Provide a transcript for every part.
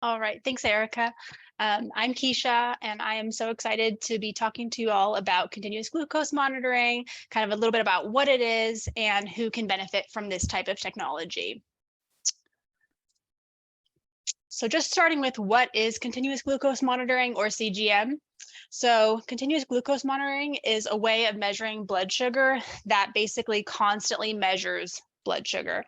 All right, thanks, Erica. I'm Keisha, and I am so excited to be talking to you all about continuous glucose monitoring, kind of a little bit about what it is and who can benefit from this type of technology. So just starting with what is continuous glucose monitoring, or CGM. So continuous glucose monitoring is a way of measuring blood sugar that basically constantly measures blood sugar.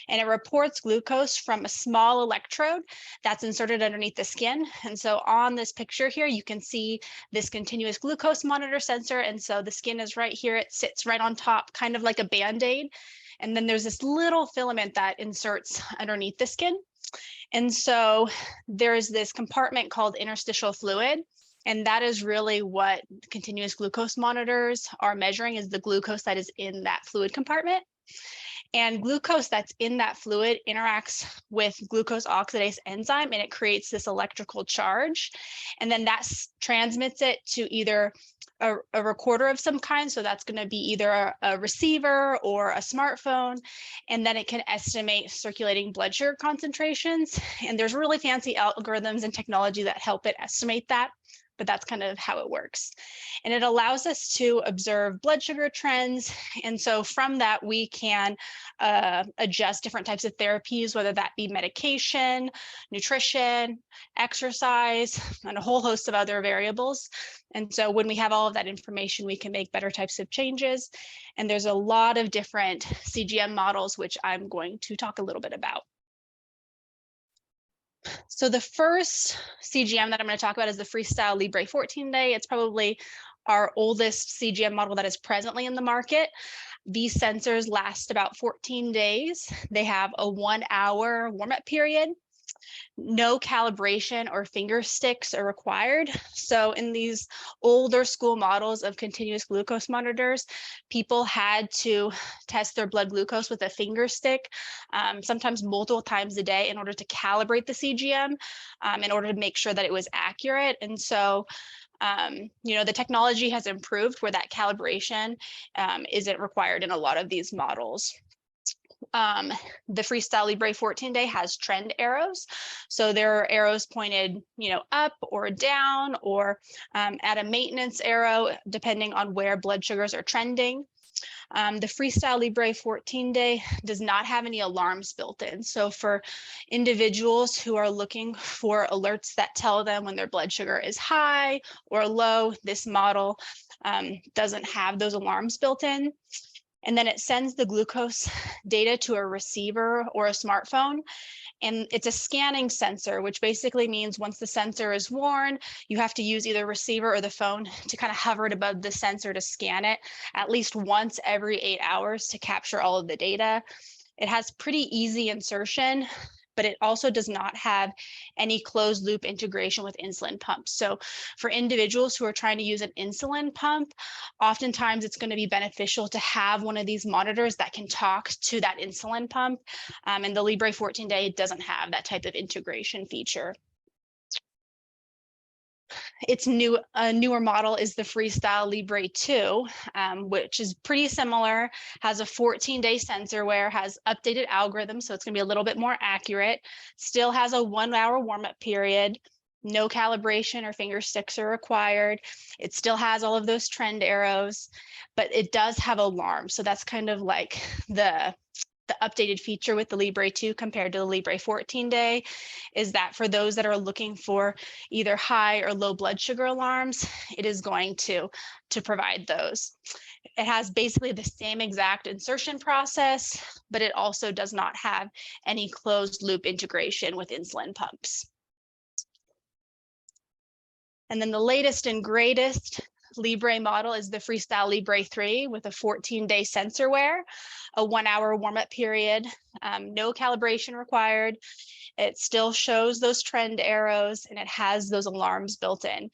And it reports glucose from a small electrode that's inserted underneath the skin. And so on this picture here, you can see this continuous glucose monitor sensor. And so the skin is right here. It sits right on top, kind of like a Band-Aid. And then there's this little filament that inserts underneath the skin. And so there's this compartment called interstitial fluid. And that is really what continuous glucose monitors are measuring, is the glucose that is in that fluid compartment. And glucose that's in that fluid interacts with glucose oxidase enzyme, and it creates this electrical charge. And then that transmits it to either a recorder of some kind. So that's going to be either a receiver or a smartphone. And then it can estimate circulating blood sugar concentrations. And there's really fancy algorithms and technology that help it estimate that. But that's kind of how it works. And it allows us to observe blood sugar trends. And so from that, we can adjust different types of therapies, whether that be medication, nutrition, exercise, and a whole host of other variables. And so when we have all of that information, we can make better types of changes. And there's a lot of different CGM models, which I'm going to talk a little bit about. So the first CGM that I'm going to talk about is the Freestyle Libre 14-day. It's probably our oldest CGM model that is presently in the market. These sensors last about 14 days. They have a 1-hour warm-up period. No calibration or finger sticks are required. So in these older school models of continuous glucose monitors, people had to test their blood glucose with a finger stick, sometimes multiple times a day, in order to calibrate the CGM, in order to make sure that it was accurate. And so the technology has improved where that calibration isn't required in a lot of these models. The Freestyle Libre 14-day has trend arrows. So there are arrows pointed, up or down, or at a maintenance arrow, depending on where blood sugars are trending. The Freestyle Libre 14-day does not have any alarms built in. So for individuals who are looking for alerts that tell them when their blood sugar is high or low, this model doesn't have those alarms built in. And then it sends the glucose data to a receiver or a smartphone. And it's a scanning sensor, which basically means once the sensor is worn, you have to use either receiver or the phone to kind of hover it above the sensor to scan it at least once every 8 hours to capture all of the data. It has pretty easy insertion, but it also does not have any closed loop integration with insulin pumps. So for individuals who are trying to use an insulin pump, oftentimes it's going to be beneficial to have one of these monitors that can talk to that insulin pump. And the Libre 14-day doesn't have that type of integration feature. Its newer model is the Freestyle Libre 2, which is pretty similar, has a 14-day sensor wear, has updated algorithms, so it's going to be a little bit more accurate, still has a 1-hour warm-up period, no calibration or finger sticks are required. It still has all of those trend arrows, but it does have alarms. So that's kind of like the updated feature with the Libre 2 compared to the Libre 14-day, is that for those that are looking for either high or low blood sugar alarms, it is going to provide those. It has basically the same exact insertion process, but it also does not have any closed loop integration with insulin pumps. And then the latest and greatest Libre model is the Freestyle Libre 3 with a 14-day sensor wear, a 1-hour warm-up period, no calibration required. It still shows those trend arrows, and it has those alarms built in.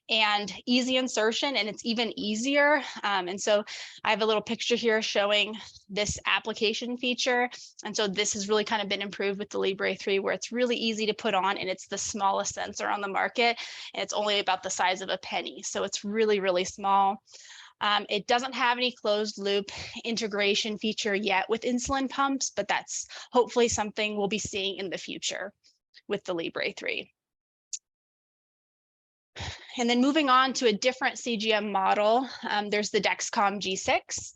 And easy insertion, and it's even easier. And so I have a little picture here showing this application feature. And so this has really kind of been improved with the Libre 3, where it's really easy to put on, and it's the smallest sensor on the market. And it's only about the size of a penny. So it's really, really small. It doesn't have any closed loop integration feature yet with insulin pumps, but that's hopefully something we'll be seeing in the future. with the Libre 3. And then moving on to a different CGM model, there's the Dexcom G6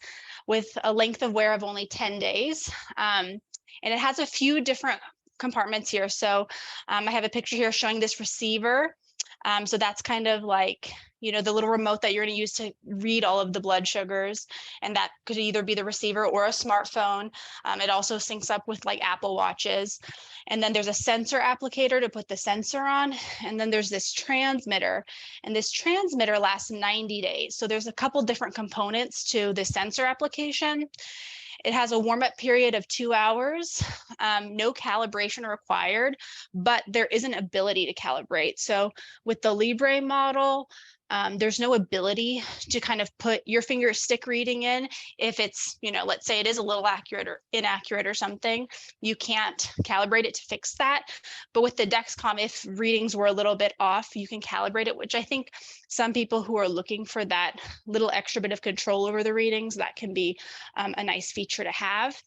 with a length of wear of only 10 days. And it has a few different compartments here. So I have a picture here showing this receiver. So that's kind of like, you know, the little remote that you're going to use to read all of the blood sugars. And that could either be the receiver or a smartphone. It also syncs up with like Apple Watches. And then there's a sensor applicator to put the sensor on. And then there's this transmitter. And this transmitter lasts 90 days. So there's a couple different components to the sensor application. It has a warm-up period of 2 hours, no calibration required, but there is an ability to calibrate. So with the Libre model, there's no ability to kind of put your finger stick reading in. If it's, you know, let's say it is a little accurate or inaccurate or something, you can't calibrate it to fix that. But with the Dexcom, if readings were a little bit off, you can calibrate it, which I think some people who are looking for that little extra bit of control over the readings, that can be a nice feature to have.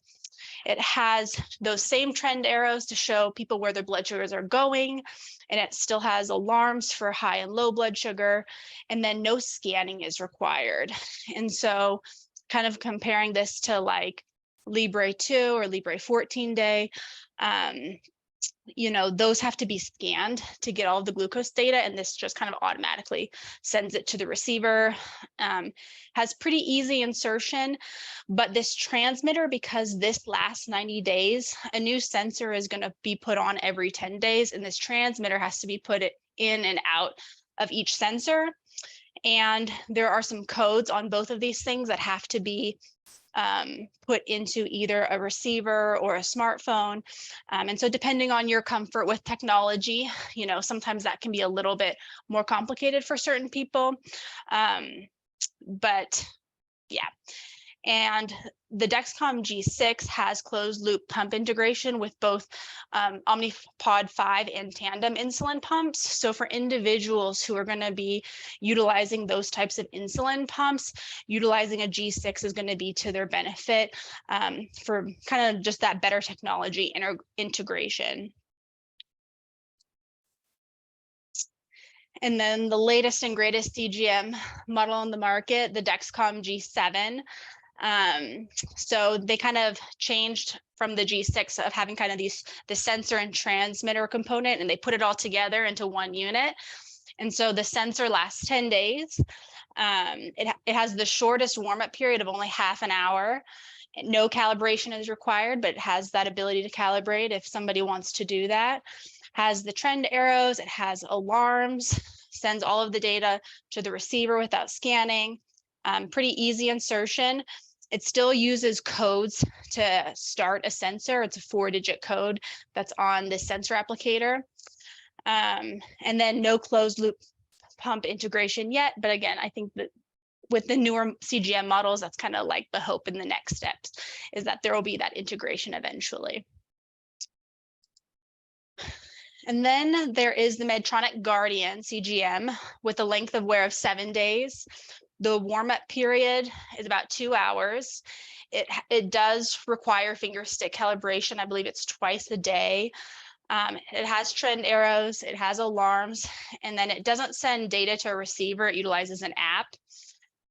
It has those same trend arrows to show people where their blood sugars are going, and it still has alarms for high and low blood sugar, and then no scanning is required. And so kind of comparing this to like Libre 2 or Libre 14 day, you know, those have to be scanned to get all of the glucose data, and this just kind of automatically sends it to the receiver. Has pretty easy insertion, but this transmitter, because this lasts 90 days, a new sensor is going to be put on every 10 days, and this transmitter has to be put in and out of each sensor. And there are some codes on both of these things that have to be put into either a receiver or a smartphone. And so depending on your comfort with technology, you know, sometimes that can be a little bit more complicated for certain people. But yeah. And the Dexcom G6 has closed loop pump integration with both Omnipod 5 and tandem insulin pumps. So for individuals who are going to be utilizing those types of insulin pumps, utilizing a G6 is going to be to their benefit for kind of just that better technology integration. And then the latest and greatest CGM model on the market, the Dexcom G7. So they kind of changed from the G6 of having kind of the sensor and transmitter component, and they put it all together into one unit. And so the sensor lasts 10 days. It has the shortest warm-up period of only half an hour. No calibration is required, but it has that ability to calibrate if somebody wants to do that. Has the trend arrows, it has alarms, sends all of the data to the receiver without scanning. Pretty easy insertion. It still uses codes to start a sensor. It's a 4-digit code that's on the sensor applicator. And then no closed loop pump integration yet. But again, I think that with the newer CGM models, that's kind of like the hope in the next steps, is that there will be that integration eventually. And then there is the Medtronic Guardian CGM with a length of wear of 7 days. The warm-up period is about 2 hours. It does require finger stick calibration. I believe it's twice a day. It has trend arrows, it has alarms, and then it doesn't send data to a receiver. It utilizes an app.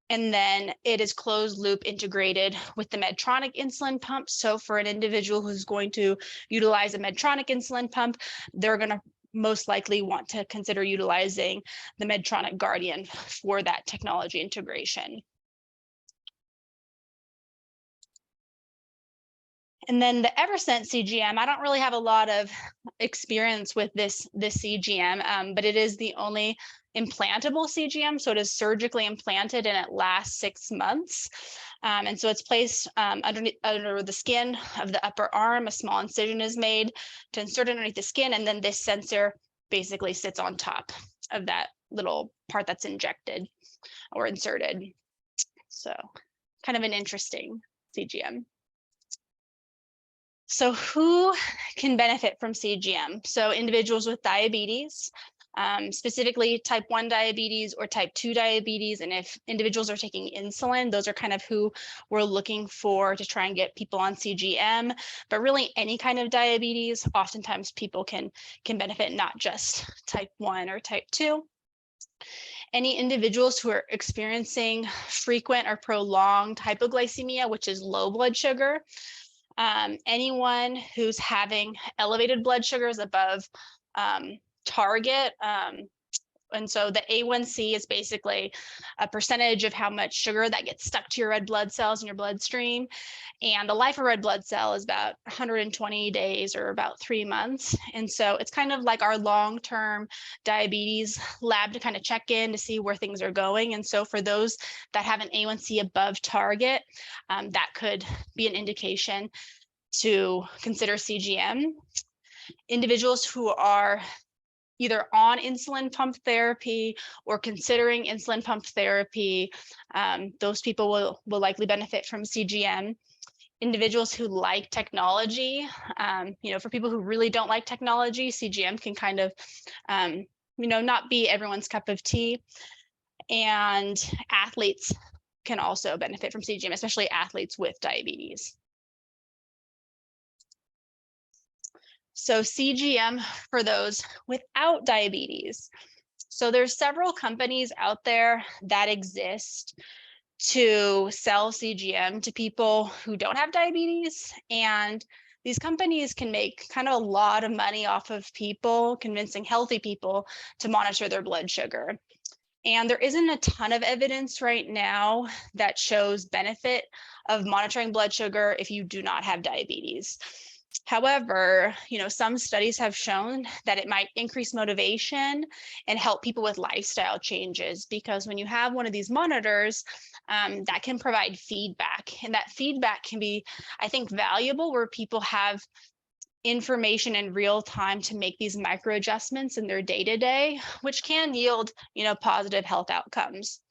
And then it is closed loop integrated with the Medtronic insulin pump. So for an individual who's going to utilize a Medtronic insulin pump, they're going to most likely want to consider utilizing the Medtronic Guardian for that technology integration. And then the Eversense CGM, I don't really have a lot of experience with this CGM, but it is the only implantable CGM. So it is surgically implanted and it lasts 6 months. And so it's placed under the skin of the upper arm. A small incision is made to insert underneath the skin, and then this sensor basically sits on top of that little part that's injected or inserted. So kind of an interesting CGM. So who can benefit from CGM? So individuals with diabetes, specifically type 1 diabetes or type 2 diabetes. And if individuals are taking insulin, those are kind of who we're looking for to try and get people on CGM. But really any kind of diabetes, oftentimes people can benefit, not just type 1 or type 2. Any individuals who are experiencing frequent or prolonged hypoglycemia, which is low blood sugar, anyone who's having elevated blood sugars above target. And so the A1C is basically a percentage of how much sugar that gets stuck to your red blood cells in your bloodstream. And the life of red blood cell is about 120 days or about 3 months. And so it's kind of like our long-term diabetes lab to kind of check in to see where things are going. And so for those that have an A1C above target, that could be an indication to consider CGM. Individuals who are either on insulin pump therapy or considering insulin pump therapy, those people will likely benefit from CGM. Individuals who like technology, for people who really don't like technology, CGM can kind of, not be everyone's cup of tea. And athletes can also benefit from CGM, especially athletes with diabetes. So CGM for those without diabetes. So there's several companies out there that exist to sell CGM to people who don't have diabetes. And these companies can make kind of a lot of money off of people, convincing healthy people to monitor their blood sugar. And there isn't a ton of evidence right now that shows benefit of monitoring blood sugar if you do not have diabetes. However, some studies have shown that it might increase motivation and help people with lifestyle changes, because when you have one of these monitors, that can provide feedback, and that feedback can be, I think, valuable where people have information in real time to make these micro adjustments in their day-to-day, which can yield, positive health outcomes.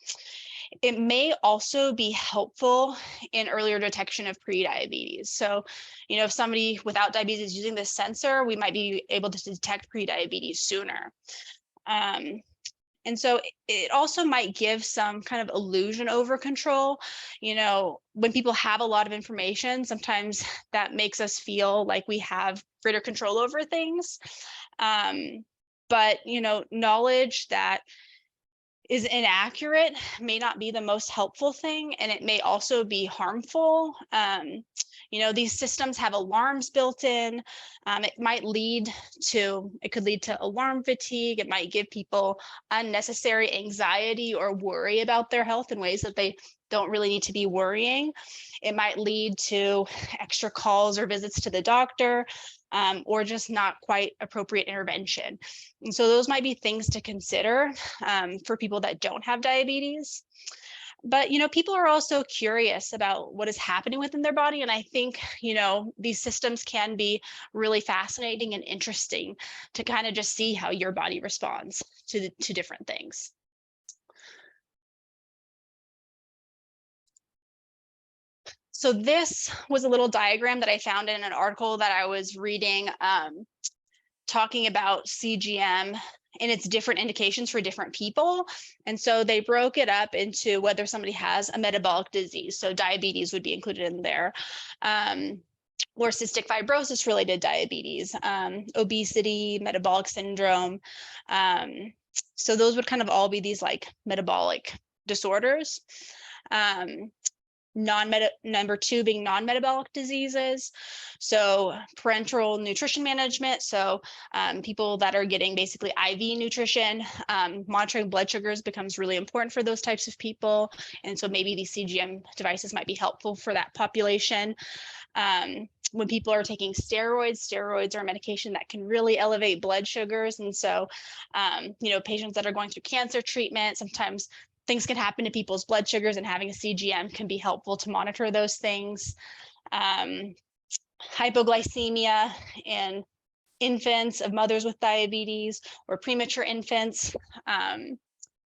It may also be helpful in earlier detection of prediabetes. So, if somebody without diabetes is using this sensor, we might be able to detect prediabetes sooner. And so it also might give some kind of illusion over control. When people have a lot of information, sometimes that makes us feel like we have greater control over things. But, knowledge that is inaccurate may not be the most helpful thing, and it may also be harmful. These systems have alarms built in. It could lead to alarm fatigue. It might give people unnecessary anxiety or worry about their health in ways that they don't really need to be worrying. It might lead to extra calls or visits to the doctor, or just not quite appropriate intervention. And so those might be things to consider for people that don't have diabetes. But, people are also curious about what is happening within their body. And I think, these systems can be really fascinating and interesting to kind of just see how your body responds to different things. So this was a little diagram that I found in an article that I was reading, talking about CGM and its different indications for different people. And so they broke it up into whether somebody has a metabolic disease. So diabetes would be included in there, or cystic fibrosis related diabetes, obesity, metabolic syndrome. So those would kind of all be these like metabolic disorders. Number 2 being non-metabolic diseases. So parenteral nutrition management. So people that are getting basically IV nutrition, monitoring blood sugars becomes really important for those types of people. And so maybe these CGM devices might be helpful for that population. When people are taking steroids are a medication that can really elevate blood sugars. And so, patients that are going through cancer treatment, sometimes things can happen to people's blood sugars, and having a CGM can be helpful to monitor those things. Hypoglycemia in infants, of mothers with diabetes, or premature infants.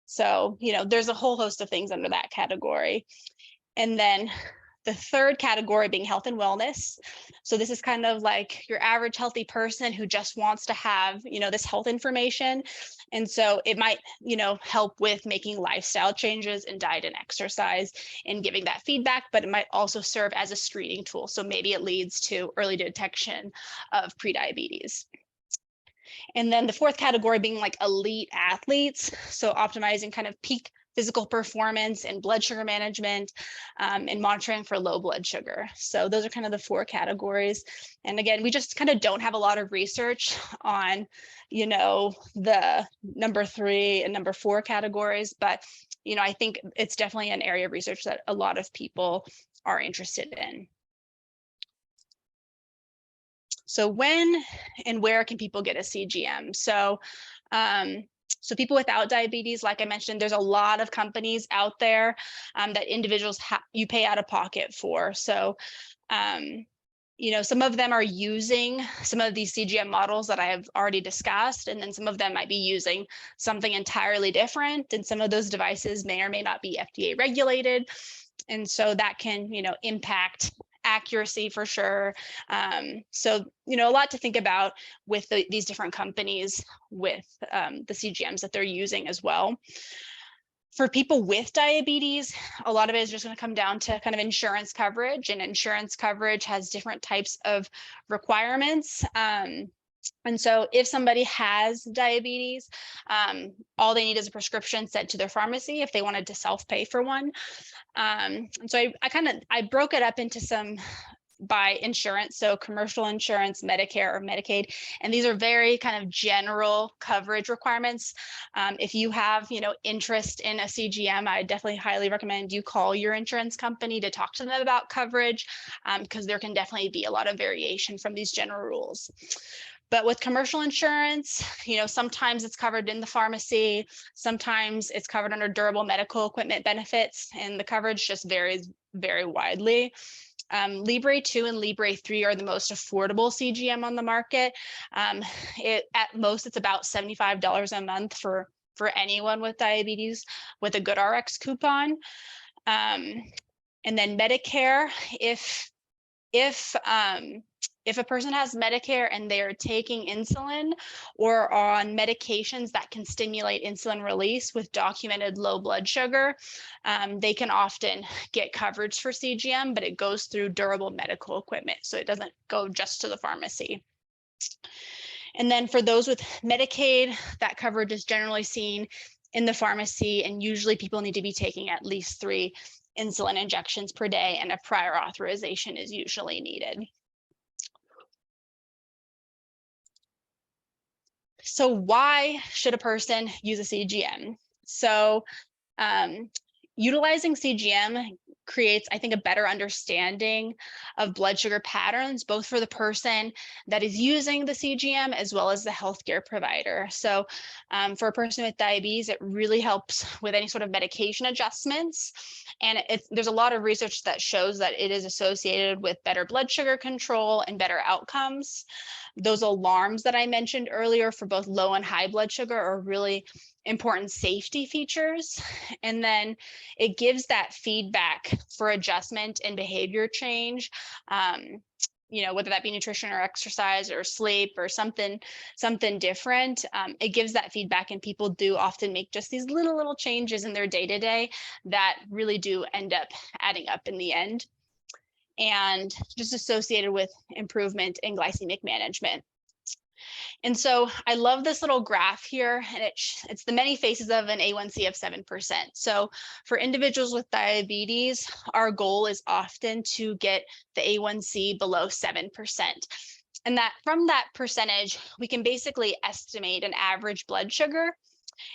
So, there's a whole host of things under that category. And then The third category being health and wellness. So this is kind of like your average healthy person who just wants to have, this health information. And so it might, help with making lifestyle changes in diet and exercise and giving that feedback, but it might also serve as a screening tool. So maybe it leads to early detection of prediabetes. And then the fourth category being like elite athletes. So optimizing kind of peak physical performance and blood sugar management, and monitoring for low blood sugar. So those are kind of the four categories. And again, we just kind of don't have a lot of research on, the number 3 and number 4 categories, but, I think it's definitely an area of research that a lot of people are interested in. So when and where can people get a CGM? So people without diabetes, like I mentioned, there's a lot of companies out there that individuals you pay out of pocket for. So, some of them are using some of these CGM models that I have already discussed, and then some of them might be using something entirely different. And some of those devices may or may not be FDA regulated. And so that can, impact accuracy for sure. So, a lot to think about with these different companies with the CGMs that they're using as well. For people with diabetes, a lot of it is just going to come down to kind of insurance coverage, and insurance coverage has different types of requirements. And so if somebody has diabetes, all they need is a prescription sent to their pharmacy if they wanted to self-pay for one. And so I broke it up into some by insurance, so commercial insurance, Medicare or Medicaid, and these are very kind of general coverage requirements. If you have, interest in a CGM, I definitely highly recommend you call your insurance company to talk to them about coverage, because there can definitely be a lot of variation from these general rules. But with commercial insurance, sometimes it's covered in the pharmacy, sometimes it's covered under durable medical equipment benefits, and the coverage just varies very widely. Libre 2 and Libre 3 are the most affordable CGM on the market. At most, it's about $75 a month for anyone with diabetes with a GoodRx coupon. And then Medicare, if a person has Medicare and they're taking insulin or on medications that can stimulate insulin release with documented low blood sugar, they can often get coverage for CGM, but it goes through durable medical equipment. So it doesn't go just to the pharmacy. And then for those with Medicaid, that coverage is generally seen in the pharmacy, and usually people need to be taking at least 3 insulin injections per day, and a prior authorization is usually needed. So why should a person use a CGM? So utilizing CGM creates, I think, a better understanding of blood sugar patterns, both for the person that is using the CGM as well as the healthcare provider. So for a person with diabetes, it really helps with any sort of medication adjustments. And there's a lot of research that shows that it is associated with better blood sugar control and better outcomes. Those alarms that I mentioned earlier for both low and high blood sugar are really important safety features. And then it gives that feedback for adjustment and behavior change, whether that be nutrition or exercise or sleep or something different. It gives that feedback, and people do often make just these little changes in their day-to-day that really do end up adding up in the end, and just associated with improvement in glycemic management. And so I love this little graph here, and it's the many faces of an A1C of 7%. So for individuals with diabetes, our goal is often to get the A1C below 7%. And that from that percentage, we can basically estimate an average blood sugar.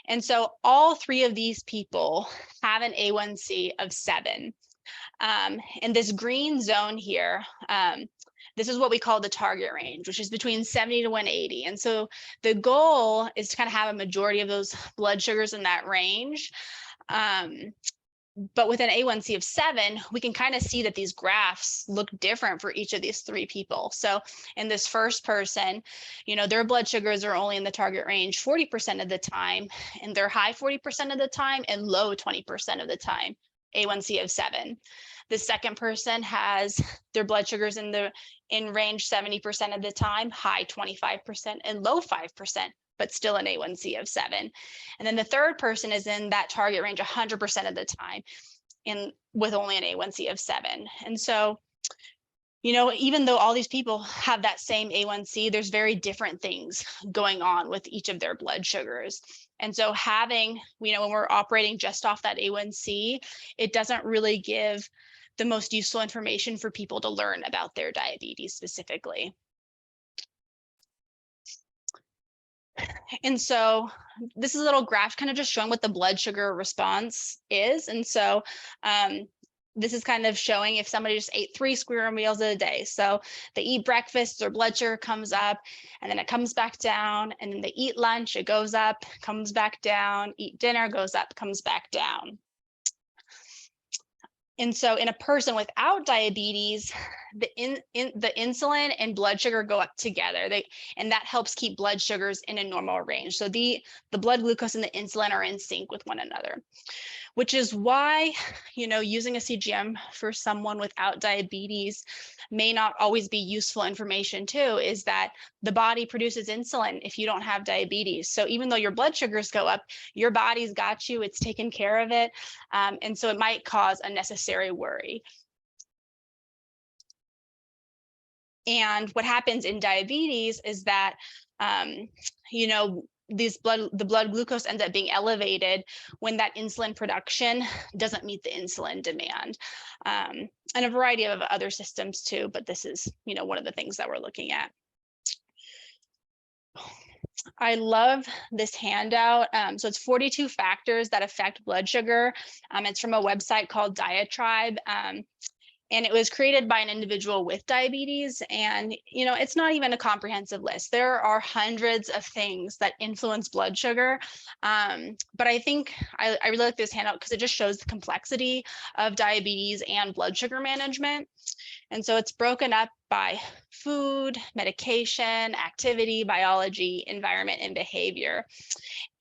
And so all 3 of these people have an A1C of 7. And this green zone here, this is what we call the target range, which is between 70 to 180. And so the goal is to kind of have a majority of those blood sugars in that range. But with an A1C of 7, we can kind of see that these graphs look different for each of these 3 people. So in this first person, their blood sugars are only in the target range 40% of the time, and they're high 40% of the time and low 20% of the time. A1C of 7. The second person has their blood sugars in range 70% of the time, high 25% and low 5%, but still an A1C of 7. And then the third person is in that target range 100% of the time with only an A1C of 7. And so, even though all these people have that same A1C, there's very different things going on with each of their blood sugars. And so having, when we're operating just off that A1C, it doesn't really give the most useful information for people to learn about their diabetes specifically. And so this is a little graph kind of just showing what the blood sugar response is. And so this is kind of showing if somebody just ate 3 square meals a day. So they eat breakfast, their blood sugar comes up, and then it comes back down. And then they eat lunch, it goes up, comes back down, eat dinner, goes up, comes back down. And so in a person without diabetes, the insulin and blood sugar go up together. And that helps keep blood sugars in a normal range. So the blood glucose and the insulin are in sync with one another, which is why, using a CGM for someone without diabetes may not always be useful information too, is that the body produces insulin if you don't have diabetes. So even though your blood sugars go up, your body's got you, it's taken care of it. And so it might cause unnecessary worry. And what happens in diabetes is that, the blood glucose ends up being elevated when that insulin production doesn't meet the insulin demand, and a variety of other systems too, but this is, one of the things that we're looking at. I love this handout. So it's 42 factors that affect blood sugar. It's from a website called Diatribe. And it was created by an individual with diabetes. And, it's not even a comprehensive list. There are hundreds of things that influence blood sugar. But I think I really like this handout because it just shows the complexity of diabetes and blood sugar management. And so it's broken up by food, medication, activity, biology, environment, and behavior.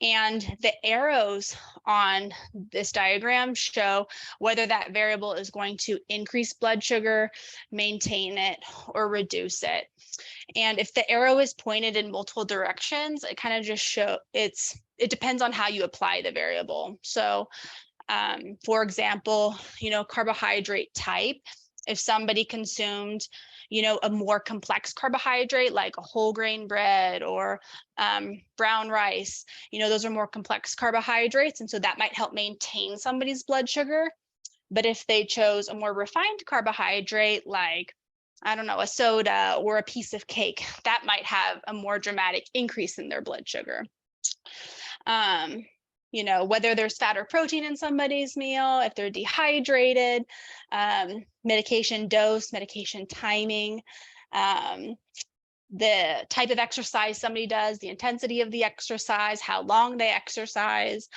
And the arrows on this diagram show whether that variable is going to increase blood sugar, maintain it, or reduce it. And if the arrow is pointed in multiple directions, it kind of just shows it depends on how you apply the variable. So for example, carbohydrate type, if somebody consumed a more complex carbohydrate like a whole grain bread or brown rice, those are more complex carbohydrates. And so that might help maintain somebody's blood sugar. But if they chose a more refined carbohydrate like, I don't know, a soda or a piece of cake, that might have a more dramatic increase in their blood sugar. Whether there's fat or protein in somebody's meal, if they're dehydrated, medication dose, medication timing, the type of exercise somebody does, the intensity of the exercise, how long they exercise,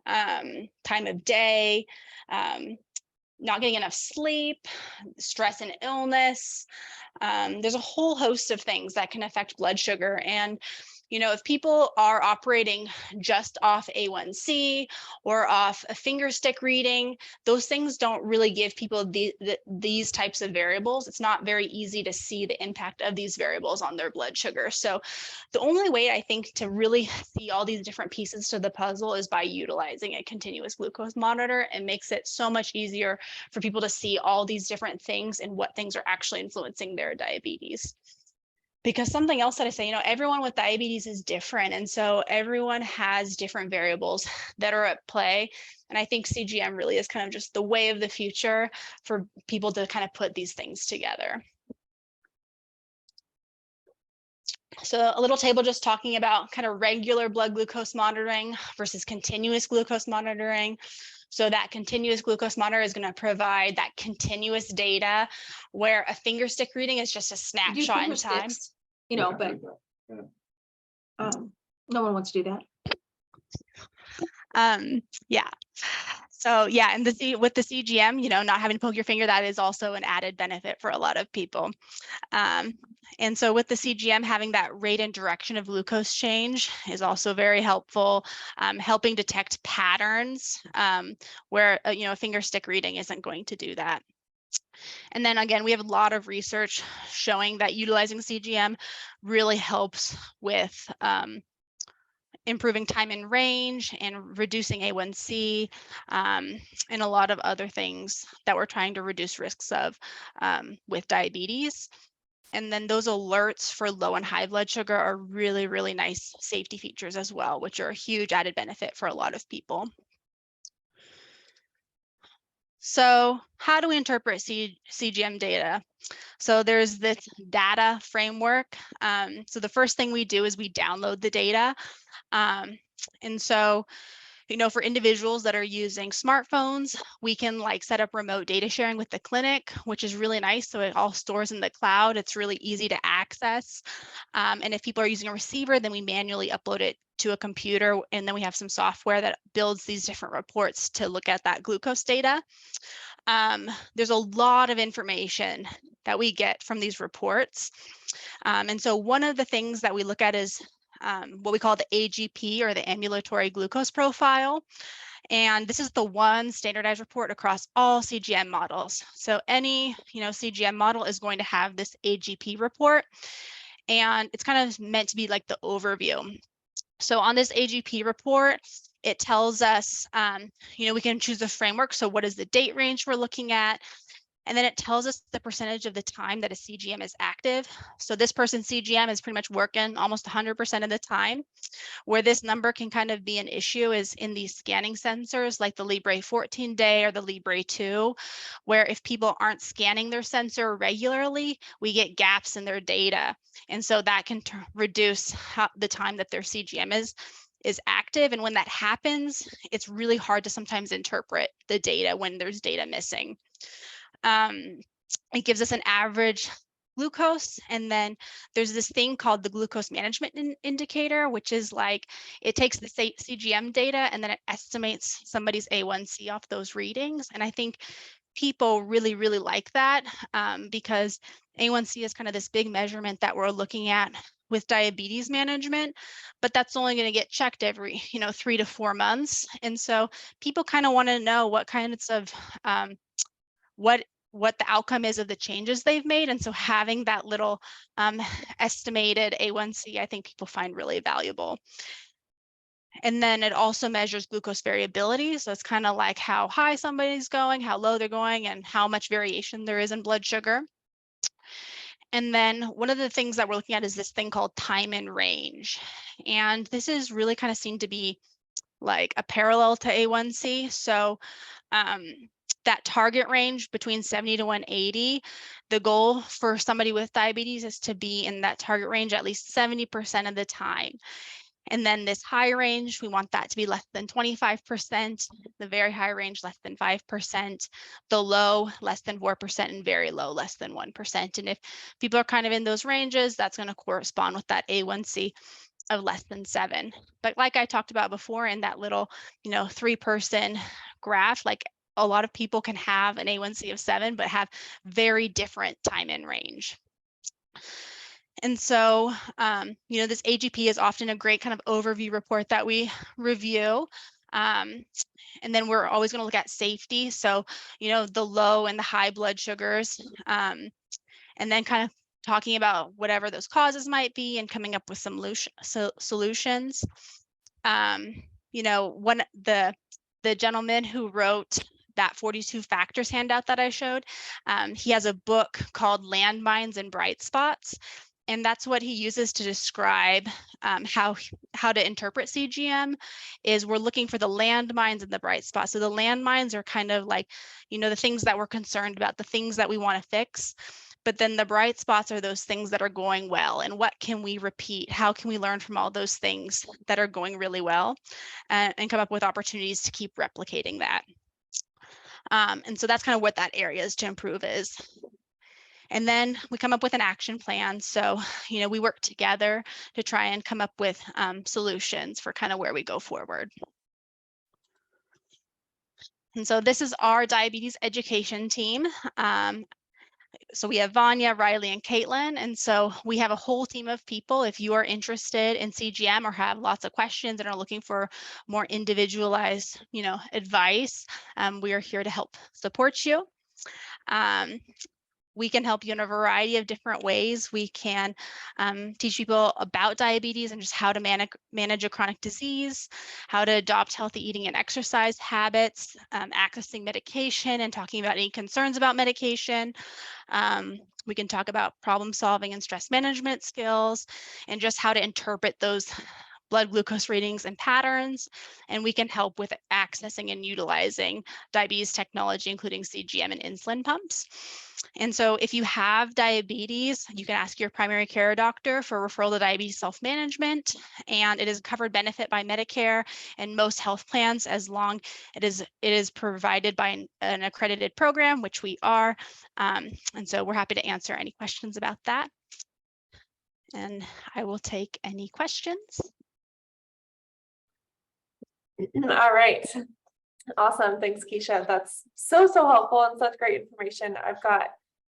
time of day, not getting enough sleep, stress and illness. There's a whole host of things that can affect blood sugar. And if people are operating just off A1C or off a finger stick reading, those things don't really give people these types of variables. It's not very easy to see the impact of these variables on their blood sugar. So the only way I think to really see all these different pieces to the puzzle is by utilizing a continuous glucose monitor. It makes it so much easier for people to see all these different things and what things are actually influencing their diabetes. Because something else that I say, everyone with diabetes is different. And so everyone has different variables that are at play. And I think CGM really is kind of just the way of the future for people to kind of put these things together. So a little table just talking about kind of regular blood glucose monitoring versus continuous glucose monitoring. So that continuous glucose monitor is going to provide that continuous data where a finger stick reading is just a snapshot in time. But no one wants to do that. Yeah. So yeah, and with the CGM, not having to poke your finger, that is also an added benefit for a lot of people. And so with the CGM, having that rate and direction of glucose change is also very helpful, helping detect patterns where a finger stick reading isn't going to do that. And then again, we have a lot of research showing that utilizing CGM really helps with improving time in range and reducing A1C, and a lot of other things that we're trying to reduce risks of with diabetes. And then those alerts for low and high blood sugar are really, really nice safety features as well, which are a huge added benefit for a lot of people. So how do we interpret CGM data? So there's this data framework. So the first thing we do is we download the data. And so for individuals that are using smartphones, we can set up remote data sharing with the clinic, which is really nice. So it all stores in the cloud. It's really easy to access. And if people are using a receiver, then we manually upload it to a computer. And then we have some software that builds these different reports to look at that glucose data. There's a lot of information that we get from these reports. And so one of the things that we look at is what we call the AGP, or the ambulatory glucose profile. And this is the one standardized report across all CGM models. So any CGM model is going to have this AGP report, and it's kind of meant to be like the overview. So on this AGP report, it tells us, we can choose a framework. So what is the date range we're looking at? And then it tells us the percentage of the time that a CGM is active. So this person's CGM is pretty much working almost 100% of the time. Where this number can kind of be an issue is in these scanning sensors like the Libre 14-day or the Libre 2, where if people aren't scanning their sensor regularly, we get gaps in their data. And so that can reduce the time that their CGM is active. And when that happens, it's really hard to sometimes interpret the data when there's data missing. It gives us an average glucose, and then there's this thing called the glucose management indicator, which is it takes the CGM data and then it estimates somebody's A1C off those readings. And I think people really, really like that because A1C is kind of this big measurement that we're looking at with diabetes management, but that's only going to get checked every 3 to 4 months. And so people kind of want to know what kinds of what the outcome is of the changes they've made. And so having that little estimated A1C, I think people find really valuable. And then it also measures glucose variability. So it's kind of like how high somebody's going, how low they're going, and how much variation there is in blood sugar. And then one of the things that we're looking at is this thing called time in range. And this is really kind of seen to be like a parallel to A1C. So that target range between 70 to 180, the goal for somebody with diabetes is to be in that target range at least 70% of the time. And then this high range, we want that to be less than 25%, the very high range less than 5%, the low less than 4%, and very low less than 1%. And if people are kind of in those ranges, that's going to correspond with that A1C of less than 7. But like I talked about before in that little 3-person graph, a lot of people can have an A1C of 7, but have very different time in range. And so, this AGP is often a great kind of overview report that we review. And then we're always going to look at safety. So, the low and the high blood sugars, and then kind of talking about whatever those causes might be and coming up with some solutions. The gentleman who wrote that 42 factors handout that I showed, he has a book called Landmines and Bright Spots. And that's what he uses to describe how to interpret CGM. Is we're looking for the landmines and the bright spots. So the landmines are kind of like, the things that we're concerned about, the things that we want to fix. But then the bright spots are those things that are going well. And what can we repeat? How can we learn from all those things that are going really well and come up with opportunities to keep replicating that? And so that's kind of what that area is to improve is. And then we come up with an action plan. So, we work together to try and come up with solutions for kind of where we go forward. And so this is our diabetes education team. So we have Vanya, Riley, and Caitlin. And so we have a whole team of people. If you are interested in CGM or have lots of questions and are looking for more individualized, advice, we are here to help support you. We can help you in a variety of different ways. We can teach people about diabetes and just how to manage a chronic disease, how to adopt healthy eating and exercise habits, accessing medication and talking about any concerns about medication. We can talk about problem solving and stress management skills and just how to interpret those blood glucose readings and patterns. And we can help with accessing and utilizing diabetes technology, including CGM and insulin pumps. And so if you have diabetes, you can ask your primary care doctor for referral to diabetes self-management, and it is a covered benefit by Medicare and most health plans as long it is provided by an accredited program, which we are. And so we're happy to answer any questions about that. And I will take any questions. All right. Awesome. Thanks, Keisha. That's so helpful and such great information. I've got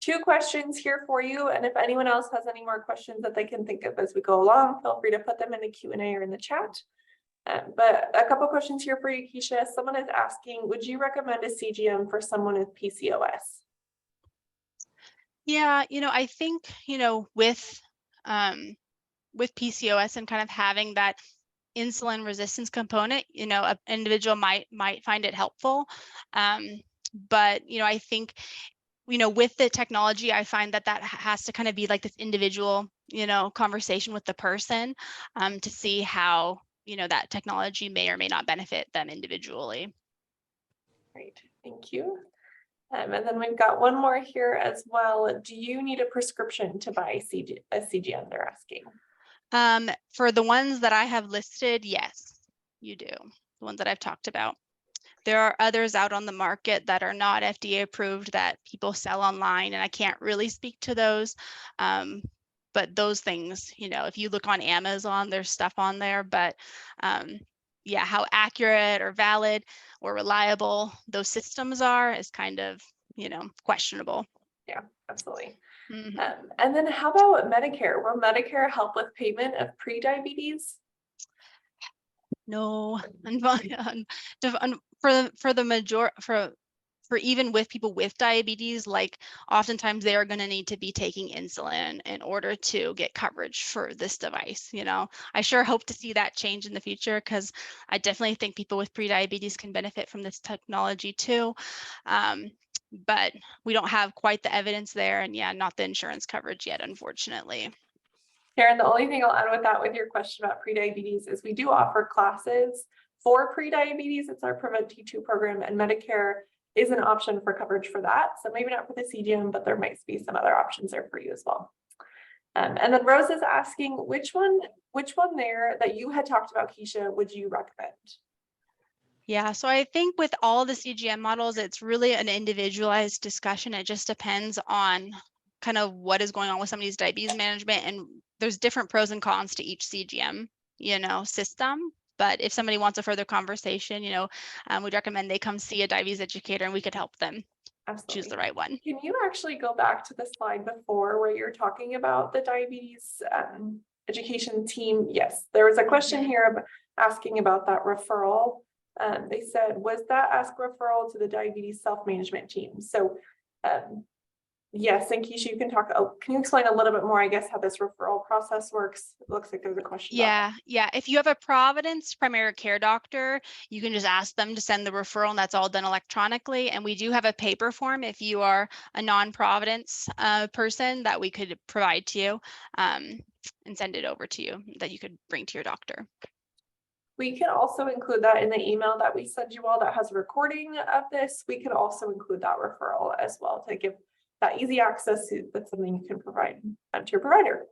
2 questions here for you. And if anyone else has any more questions that they can think of as we go along, feel free to put them in the Q&A or in the chat. But a couple questions here for you, Keisha. Someone is asking, would you recommend a CGM for someone with PCOS? Yeah, I think, with PCOS and kind of having that insulin resistance component, an individual might find it helpful. But, I think, with the technology, I find that has to kind of be like this individual, conversation with the person to see how, that technology may or may not benefit them individually. Great, thank you. And then we've got one more here as well. Do you need a prescription to buy a CGM, they're asking? For the ones that I have listed, yes, you do. The ones that I've talked about. There are others out on the market that are not FDA approved that people sell online, and I can't really speak to those. But those things, if you look on Amazon, there's stuff on there, but yeah, how accurate or valid or reliable those systems are is kind of, questionable. Yeah, absolutely. Mm-hmm. And then how about Medicare? Will Medicare help with payment of pre-diabetes? No, for even with people with diabetes, like oftentimes they are going to need to be taking insulin in order to get coverage for this device. I sure hope to see that change in the future, because I definitely think people with prediabetes can benefit from this technology too. But we don't have quite the evidence there, and yeah, not the insurance coverage yet, unfortunately. Karen, the only thing I'll add with that, with your question about prediabetes, is we do offer classes for prediabetes. It's our Prevent T2 program, and Medicare is an option for coverage for that. So maybe not for the CGM, but there might be some other options there for you as well. And then Rose is asking, which one there that you had talked about, Keisha, would you recommend? Yeah, so I think with all the CGM models, it's really an individualized discussion. It just depends on kind of what is going on with somebody's diabetes management, and there's different pros and cons to each CGM, system. But if somebody wants a further conversation, we'd recommend they come see a diabetes educator, and we could help them choose the right one. Can you actually go back to the slide before where you're talking about the diabetes education team? Yes, there was a question here asking about that referral. They said, was that ask referral to the diabetes self-management team? So yes, and Keisha, you can talk. Can you explain a little bit more, I guess, how this referral process works? It looks like there's a question. Yeah. If you have a Providence primary care doctor, you can just ask them to send the referral, and that's all done electronically. And we do have a paper form if you are a non-Providence person that we could provide to you and send it over to you that you could bring to your doctor. We can also include that in the email that we send you all that has a recording of this. We can also include that referral as well to give that easy access. That's something you can provide to your provider.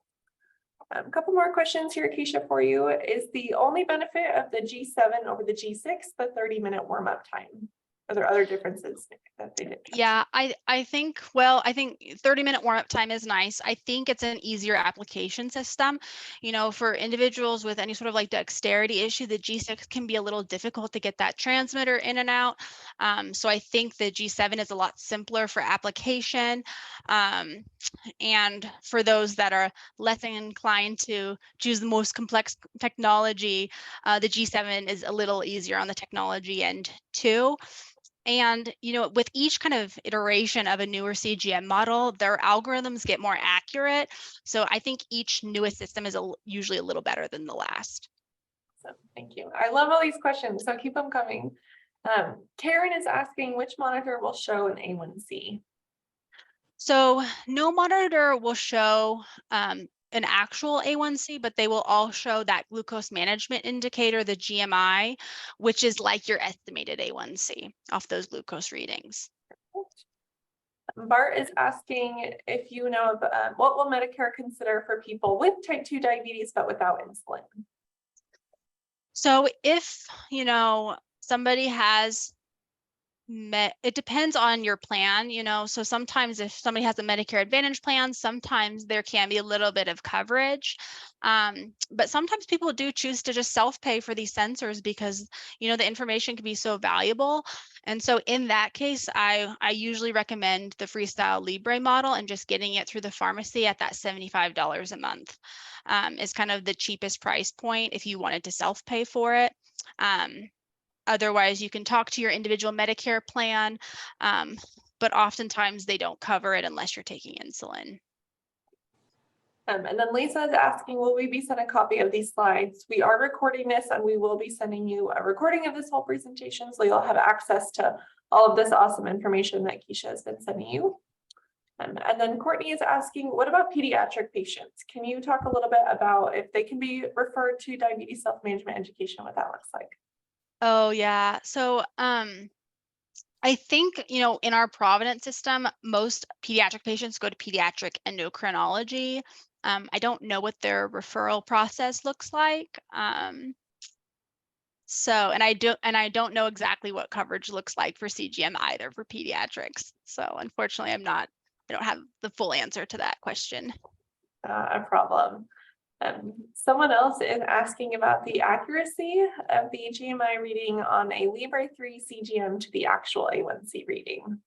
A couple more questions here, Keisha, for you. Is the only benefit of the G7 over the G6 the 30-minute warm-up time? Are there other differences that they did? Yeah, I think, well, I think 30-minute warm-up time is nice. I think it's an easier application system. For individuals with any sort of like dexterity issue, the G6 can be a little difficult to get that transmitter in and out. So I think the G7 is a lot simpler for application. And for those that are less inclined to choose the most complex technology, the G7 is a little easier on the technology end too. And, with each kind of iteration of a newer CGM model, their algorithms get more accurate. So I think each newest system is usually a little better than the last. So thank you. I love all these questions, so keep them coming. Karen is asking which monitor will show an A1C. So no monitor will show an actual A1C, but they will all show that glucose management indicator, the GMI, which is like your estimated A1C off those glucose readings. Bart is asking if you know of what will Medicare consider for people with type 2 diabetes but without insulin? So if, somebody has it depends on your plan, so sometimes if somebody has a Medicare Advantage plan, sometimes there can be a little bit of coverage. But sometimes people do choose to just self-pay for these sensors because, the information can be so valuable. And so in that case, I usually recommend the Freestyle Libre model and just getting it through the pharmacy at that $75 a month is kind of the cheapest price point if you wanted to self-pay for it. Otherwise, you can talk to your individual Medicare plan, but oftentimes they don't cover it unless you're taking insulin. And then Lisa is asking, will we be sent a copy of these slides? We are recording this and we will be sending you a recording of this whole presentation so you'll have access to all of this awesome information that Keisha has been sending you. And then Courtney is asking, what about pediatric patients? Can you talk a little bit about if they can be referred to diabetes self-management education, what that looks like? Oh, yeah. So I think, in our Providence system, most pediatric patients go to pediatric endocrinology. I don't know what their referral process looks like. So, and I don't know exactly what coverage looks like for CGM either for pediatrics. So unfortunately, I don't have the full answer to that question. A problem. Someone else is asking about the accuracy of the GMI reading on a Libre 3 CGM to the actual A1C reading.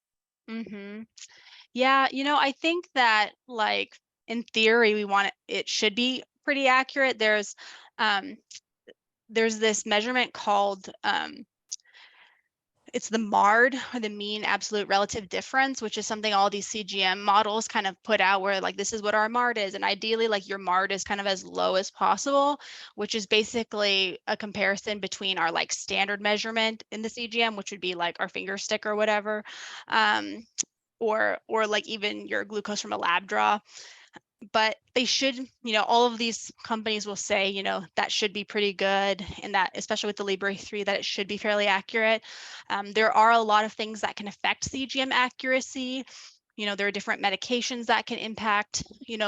Yeah, I think that like in theory, it should be pretty accurate. There's this measurement called it's the MARD, or the mean absolute relative difference, which is something all these CGM models kind of put out where like, this is what our MARD is. And ideally like your MARD is kind of as low as possible, which is basically a comparison between our like standard measurement in the CGM, which would be like our finger stick or whatever, or like even your glucose from a lab draw. But they should, all of these companies will say, that should be pretty good, and that especially with the Libre 3, that it should be fairly accurate. There are a lot of things that can affect CGM accuracy. There are different medications that can impact,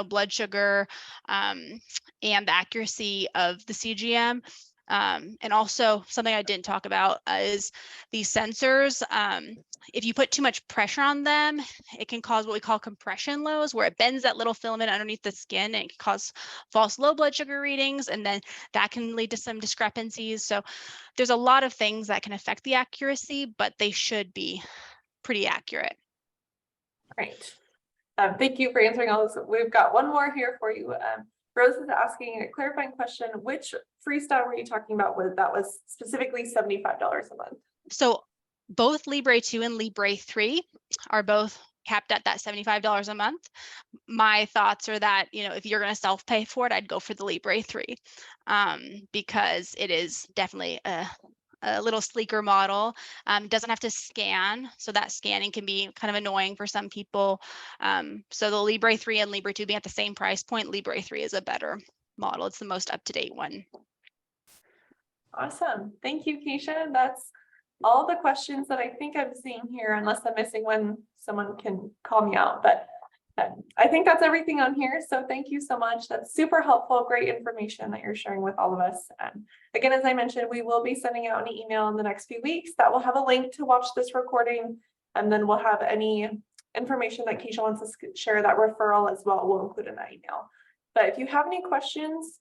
blood sugar and the accuracy of the CGM. And also something I didn't talk about is these sensors. If you put too much pressure on them, it can cause what we call compression lows, where it bends that little filament underneath the skin and it can cause false low blood sugar readings. And then that can lead to some discrepancies. So there's a lot of things that can affect the accuracy, but they should be pretty accurate. Great. Thank you for answering all this. We've got one more here for you. Rose is asking a clarifying question. Which Freestyle were you talking about that was specifically $75 a month? So both Libre 2 and Libre 3 are both capped at that $75 a month. My thoughts are that, if you're going to self-pay for it, I'd go for the Libre 3 because it is definitely a little sleeker model. It doesn't have to scan, so that scanning can be kind of annoying for some people. So the Libre 3 and Libre 2 being at the same price point, Libre 3 is a better model. It's the most up-to-date one. Awesome. Thank you, Keisha. That's all the questions that I think I'm seeing here, unless I'm missing one, someone can call me out. But I think that's everything on here. So thank you so much. That's super helpful. Great information that you're sharing with all of us. Again, as I mentioned, we will be sending out an email in the next few weeks that will have a link to watch this recording. And then we'll have any information that Keisha wants us to share, that referral as well, we'll include in that email. But if you have any questions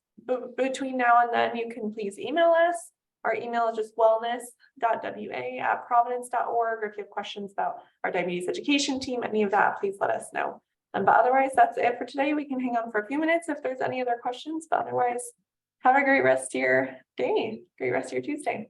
between now and then, you can please email us. Our email is just wellness.wa@providence.org. Or if you have questions about our diabetes education team, any of that, please let us know. But otherwise, that's it for today. We can hang on for a few minutes if there's any other questions, but otherwise, have a great rest of your day. Great rest of your Tuesday.